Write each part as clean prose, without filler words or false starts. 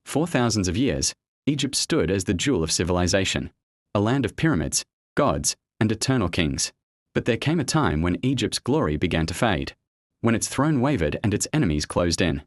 For thousands of years, Egypt stood as the jewel of civilization, a land of pyramids, gods, and eternal kings. But there came a time when Egypt's glory began to fade, when its throne wavered and its enemies closed in.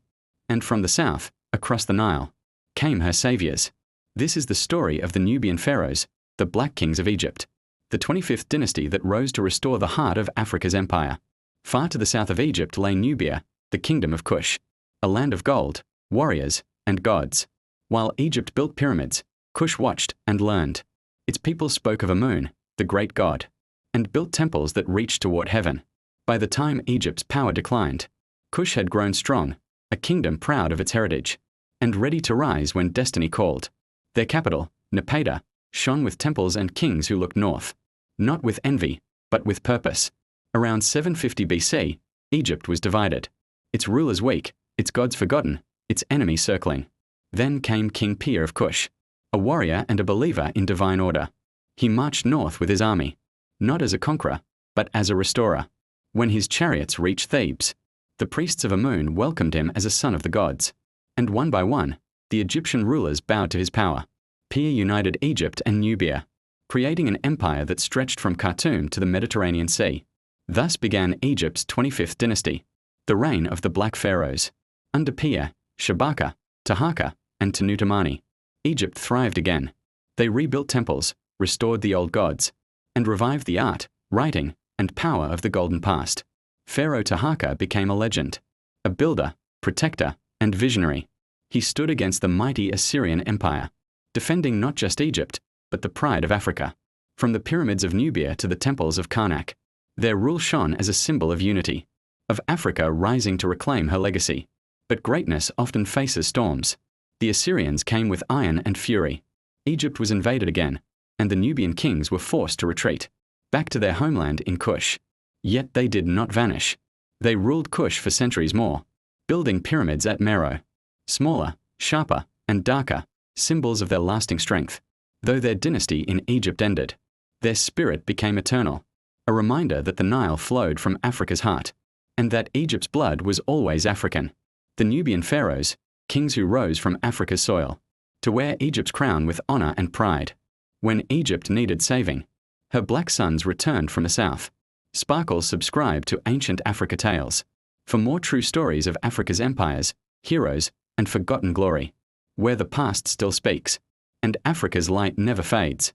And from the south, across the Nile, came her saviors. This is the story of the Nubian Pharaohs, the Black Kings of Egypt, the 25th dynasty that rose to restore the heart of Africa's empire. Far to the south of Egypt lay Nubia, the Kingdom of Kush, a land of gold, warriors, and gods. While Egypt built pyramids, Kush watched and learned. Its people spoke of Amun, the great god, and built temples that reached toward heaven. By the time Egypt's power declined, Kush had grown strong, a kingdom proud of its heritage, and ready to rise when destiny called. Their capital, Napata, shone with temples and kings who looked north, not with envy, but with purpose. Around 750 BC, Egypt was divided, its rulers weak, its gods forgotten, its enemies circling. Then came King Piye of Kush, a warrior and a believer in divine order. He marched north with his army, not as a conqueror, but as a restorer. When his chariots reached Thebes, the priests of Amun welcomed him as a son of the gods, and one by one, the Egyptian rulers bowed to his power. Piye united Egypt and Nubia, creating an empire that stretched from Khartoum to the Mediterranean Sea. Thus began Egypt's 25th dynasty, the reign of the Black Pharaohs. Under Piye, Shabaka, Taharqa, and Tanutamani, Egypt thrived again. They rebuilt temples, restored the old gods, and revived the art, writing, and power of the golden past. Pharaoh Taharqa became a legend, a builder, protector, and visionary. He stood against the mighty Assyrian Empire, defending not just Egypt, but the pride of Africa. From the pyramids of Nubia to the temples of Karnak, their rule shone as a symbol of unity, of Africa rising to reclaim her legacy. But greatness often faces storms. The Assyrians came with iron and fury. Egypt was invaded again, and the Nubian kings were forced to retreat, back to their homeland in Kush. Yet they did not vanish. They ruled Kush for centuries more, building pyramids at Meroe, smaller, sharper, and darker, symbols of their lasting strength. Though their dynasty in Egypt ended, their spirit became eternal, a reminder that the Nile flowed from Africa's heart, and that Egypt's blood was always African. The Nubian Pharaohs, kings who rose from Africa's soil, to wear Egypt's crown with honor and pride. When Egypt needed saving, her black sons returned from the south. Sparkles subscribed to ancient Africa tales, for more true stories of Africa's empires, heroes, and forgotten glory, where the past still speaks, and Africa's light never fades.